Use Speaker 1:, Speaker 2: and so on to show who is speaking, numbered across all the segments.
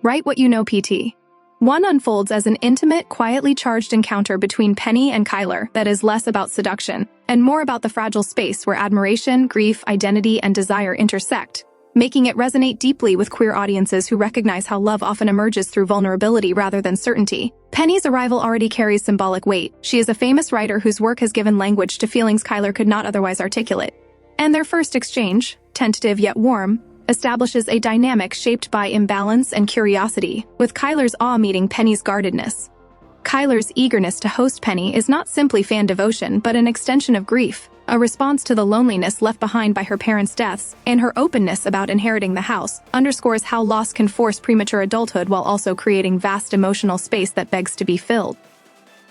Speaker 1: Write What You Know PT. One unfolds as an intimate, quietly charged encounter between Penny and Kyler that is less about seduction and more about the fragile space where admiration, grief, identity, and desire intersect, making it resonate deeply with queer audiences who recognize how love often emerges through vulnerability rather than certainty. Penny's arrival already carries symbolic weight. She is a famous writer whose work has given language to feelings Kyler could not otherwise articulate. And their first exchange, tentative yet warm, establishes a dynamic shaped by imbalance and curiosity, with Kyler's awe meeting Penny's guardedness. Kyler's eagerness to host Penny is not simply fan devotion but an extension of grief, a response to the loneliness left behind by her parents' deaths, and her openness about inheriting the house underscores how loss can force premature adulthood while also creating vast emotional space that begs to be filled.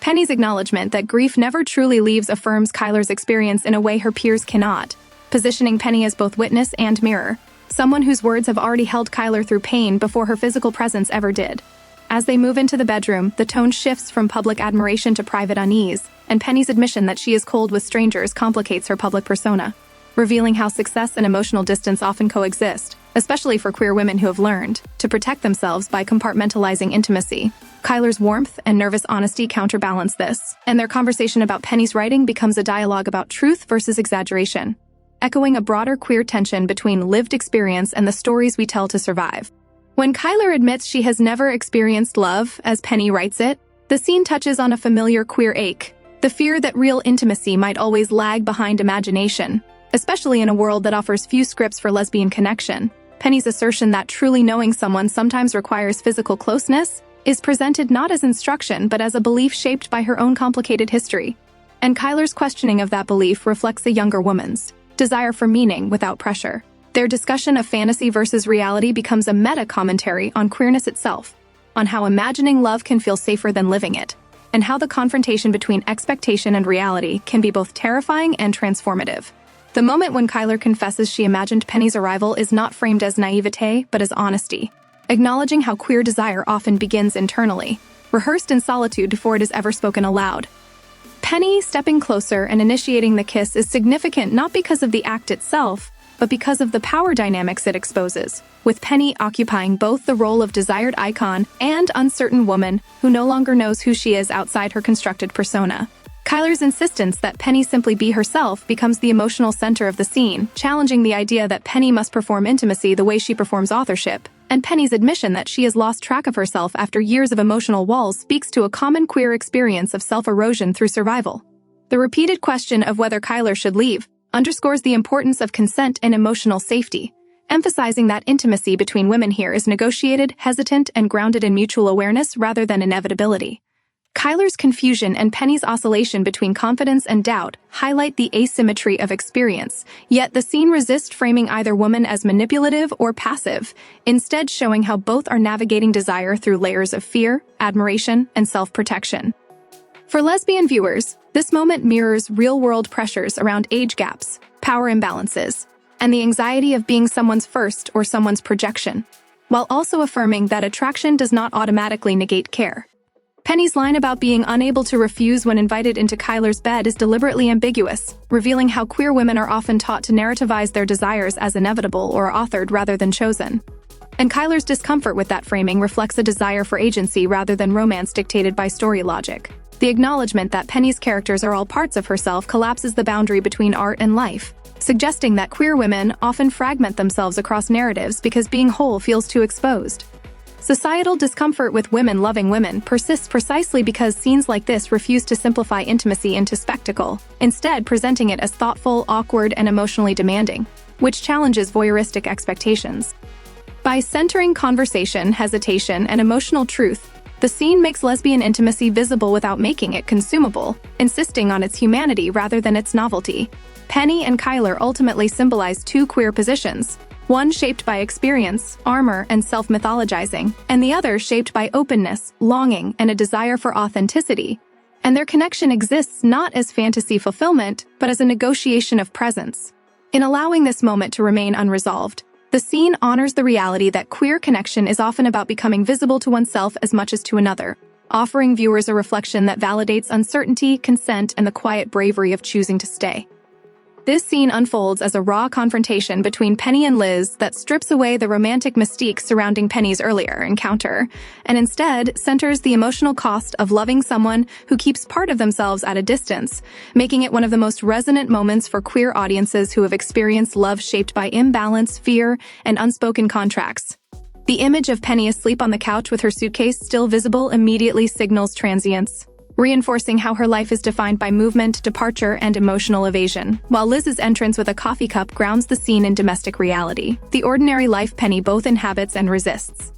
Speaker 1: Penny's acknowledgement that grief never truly leaves affirms Kyler's experience in a way her peers cannot, positioning Penny as both witness and mirror, someone whose words have already held Kyler through pain before her physical presence ever did. As they move into the bedroom, the tone shifts from public admiration to private unease, and Penny's admission that she is cold with strangers complicates her public persona, revealing how success and emotional distance often coexist, especially for queer women who have learned to protect themselves by compartmentalizing intimacy. Kyler's warmth and nervous honesty counterbalance this, and their conversation about Penny's writing becomes a dialogue about truth versus exaggeration, echoing a broader queer tension between lived experience and the stories we tell to survive. When Kyler admits she has never experienced love, as Penny writes it, the scene touches on a familiar queer ache, the fear that real intimacy might always lag behind imagination, especially in a world that offers few scripts for lesbian connection. Penny's assertion that truly knowing someone sometimes requires physical closeness is presented not as instruction but as a belief shaped by her own complicated history. And Kyler's questioning of that belief reflects a younger woman's desire for meaning without pressure. Their discussion of fantasy versus reality becomes a meta-commentary on queerness itself, on how imagining love can feel safer than living it, and how the confrontation between expectation and reality can be both terrifying and transformative. The moment when Kyler confesses she imagined Penny's arrival is not framed as naivete, but as honesty, acknowledging how queer desire often begins internally, rehearsed in solitude before it is ever spoken aloud. Penny stepping closer and initiating the kiss is significant not because of the act itself, but because of the power dynamics it exposes, with Penny occupying both the role of desired icon and uncertain woman who no longer knows who she is outside her constructed persona. Kyler's insistence that Penny simply be herself becomes the emotional center of the scene, challenging the idea that Penny must perform intimacy the way she performs authorship, and Penny's admission that she has lost track of herself after years of emotional walls speaks to a common queer experience of self-erosion through survival. The repeated question of whether Kyler should leave underscores the importance of consent and emotional safety, emphasizing that intimacy between women here is negotiated, hesitant, and grounded in mutual awareness rather than inevitability. Kyler's confusion and Penny's oscillation between confidence and doubt highlight the asymmetry of experience, yet the scene resists framing either woman as manipulative or passive, instead showing how both are navigating desire through layers of fear, admiration, and self-protection. For lesbian viewers, this moment mirrors real-world pressures around age gaps, power imbalances, and the anxiety of being someone's first or someone's projection, while also affirming that attraction does not automatically negate care. Penny's line about being unable to refuse when invited into Kyler's bed is deliberately ambiguous, revealing how queer women are often taught to narrativize their desires as inevitable or authored rather than chosen. And Kyler's discomfort with that framing reflects a desire for agency rather than romance dictated by story logic. The acknowledgement that Penny's characters are all parts of herself collapses the boundary between art and life, suggesting that queer women often fragment themselves across narratives because being whole feels too exposed. Societal discomfort with women loving women persists precisely because scenes like this refuse to simplify intimacy into spectacle, instead presenting it as thoughtful, awkward, and emotionally demanding, which challenges voyeuristic expectations. By centering conversation, hesitation, and emotional truth, the scene makes lesbian intimacy visible without making it consumable, insisting on its humanity rather than its novelty. Penny and Kyler ultimately symbolize two queer positions, one shaped by experience, armor, and self-mythologizing, and the other shaped by openness, longing, and a desire for authenticity. And their connection exists not as fantasy fulfillment, but as a negotiation of presence. In allowing this moment to remain unresolved, the scene honors the reality that queer connection is often about becoming visible to oneself as much as to another, offering viewers a reflection that validates uncertainty, consent, and the quiet bravery of choosing to stay. This scene unfolds as a raw confrontation between Penny and Liz that strips away the romantic mystique surrounding Penny's earlier encounter, and instead centers the emotional cost of loving someone who keeps part of themselves at a distance, making it one of the most resonant moments for queer audiences who have experienced love shaped by imbalance, fear, and unspoken contracts. The image of Penny asleep on the couch with her suitcase still visible immediately signals transience, reinforcing how her life is defined by movement, departure, and emotional evasion, while Liz's entrance with a coffee cup grounds the scene in domestic reality, the ordinary life Penny both inhabits and resists.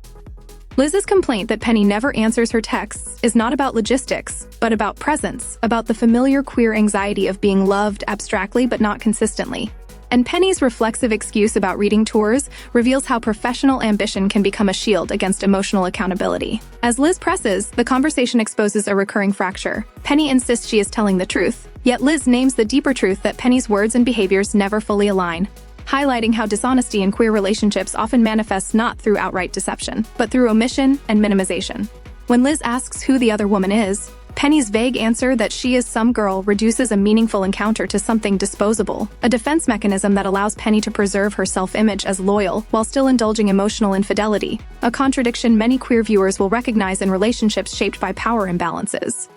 Speaker 1: Liz's complaint that Penny never answers her texts is not about logistics, but about presence, about the familiar queer anxiety of being loved abstractly but not consistently. And Penny's reflexive excuse about reading tours reveals how professional ambition can become a shield against emotional accountability. As Liz presses, the conversation exposes a recurring fracture. Penny insists she is telling the truth, yet Liz names the deeper truth that Penny's words and behaviors never fully align, highlighting how dishonesty in queer relationships often manifests not through outright deception, but through omission and minimization. When Liz asks who the other woman is, Penny's vague answer that she is some girl reduces a meaningful encounter to something disposable, a defense mechanism that allows Penny to preserve her self-image as loyal while still indulging emotional infidelity, a contradiction many queer viewers will recognize in relationships shaped by power imbalances.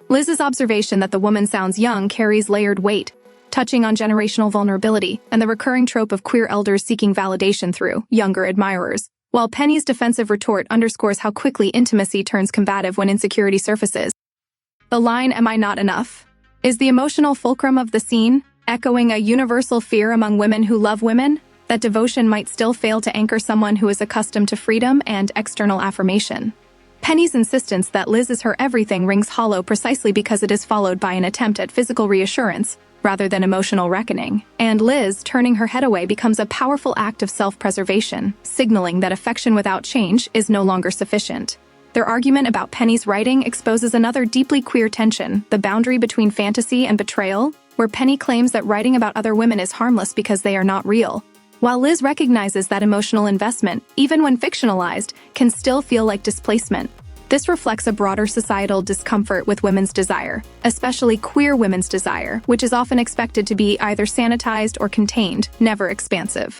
Speaker 1: Liz's observation that the woman sounds young carries layered weight, touching on generational vulnerability and the recurring trope of queer elders seeking validation through younger admirers, while Penny's defensive retort underscores how quickly intimacy turns combative when insecurity surfaces. The line, "Am I not enough?" is the emotional fulcrum of the scene, echoing a universal fear among women who love women that devotion might still fail to anchor someone who is accustomed to freedom and external affirmation. Penny's insistence that Liz is her everything rings hollow precisely because it is followed by an attempt at physical reassurance rather than emotional reckoning, and Liz turning her head away becomes a powerful act of self-preservation, signaling that affection without change is no longer sufficient. Their argument about Penny's writing exposes another deeply queer tension, the boundary between fantasy and betrayal, where Penny claims that writing about other women is harmless because they are not real, while Liz recognizes that emotional investment, even when fictionalized, can still feel like displacement. This reflects a broader societal discomfort with women's desire, especially queer women's desire, which is often expected to be either sanitized or contained, never expansive.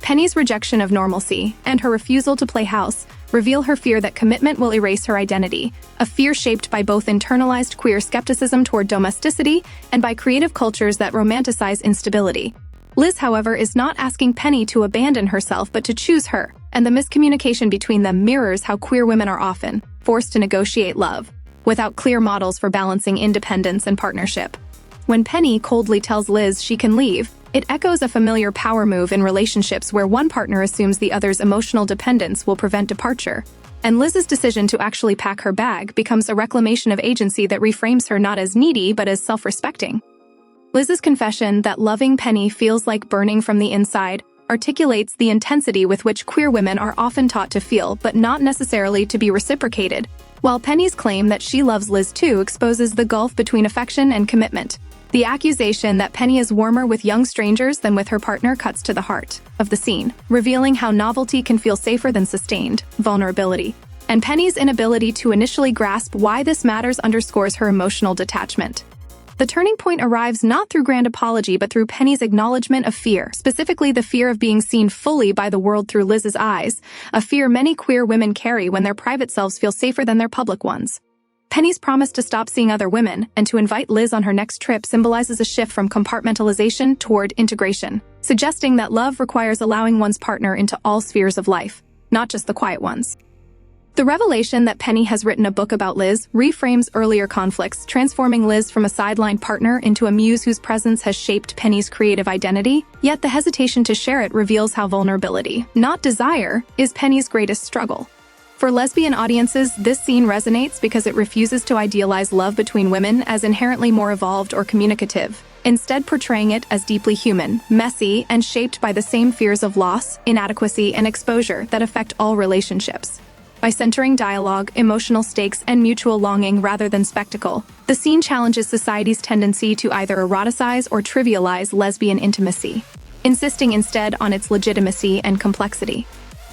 Speaker 1: Penny's rejection of normalcy and her refusal to play house reveal her fear that commitment will erase her identity, a fear shaped by both internalized queer skepticism toward domesticity and by creative cultures that romanticize instability. Liz, however, is not asking Penny to abandon herself but to choose her, and the miscommunication between them mirrors how queer women are often forced to negotiate love, without clear models for balancing independence and partnership. When Penny coldly tells Liz she can leave, it echoes a familiar power move in relationships where one partner assumes the other's emotional dependence will prevent departure, and Liz's decision to actually pack her bag becomes a reclamation of agency that reframes her not as needy but as self-respecting. Liz's confession that loving Penny feels like burning from the inside articulates the intensity with which queer women are often taught to feel but not necessarily to be reciprocated, while Penny's claim that she loves Liz too exposes the gulf between affection and commitment. The accusation that Penny is warmer with young strangers than with her partner cuts to the heart of the scene, revealing how novelty can feel safer than sustained vulnerability. And Penny's inability to initially grasp why this matters underscores her emotional detachment. The turning point arrives not through grand apology but through Penny's acknowledgement of fear, specifically the fear of being seen fully by the world through Liz's eyes, a fear many queer women carry when their private selves feel safer than their public ones. Penny's promise to stop seeing other women and to invite Liz on her next trip symbolizes a shift from compartmentalization toward integration, suggesting that love requires allowing one's partner into all spheres of life, not just the quiet ones. The revelation that Penny has written a book about Liz reframes earlier conflicts, transforming Liz from a sidelined partner into a muse whose presence has shaped Penny's creative identity, yet the hesitation to share it reveals how vulnerability, not desire, is Penny's greatest struggle. For lesbian audiences, this scene resonates because it refuses to idealize love between women as inherently more evolved or communicative, instead portraying it as deeply human, messy, and shaped by the same fears of loss, inadequacy, and exposure that affect all relationships. By centering dialogue, emotional stakes, and mutual longing rather than spectacle, the scene challenges society's tendency to either eroticize or trivialize lesbian intimacy, insisting instead on its legitimacy and complexity.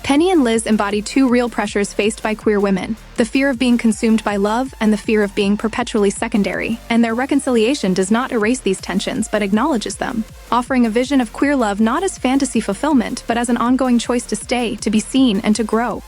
Speaker 1: Penny and Liz embody two real pressures faced by queer women: the fear of being consumed by love and the fear of being perpetually secondary, and their reconciliation does not erase these tensions but acknowledges them, offering a vision of queer love not as fantasy fulfillment but as an ongoing choice to stay, to be seen, and to grow.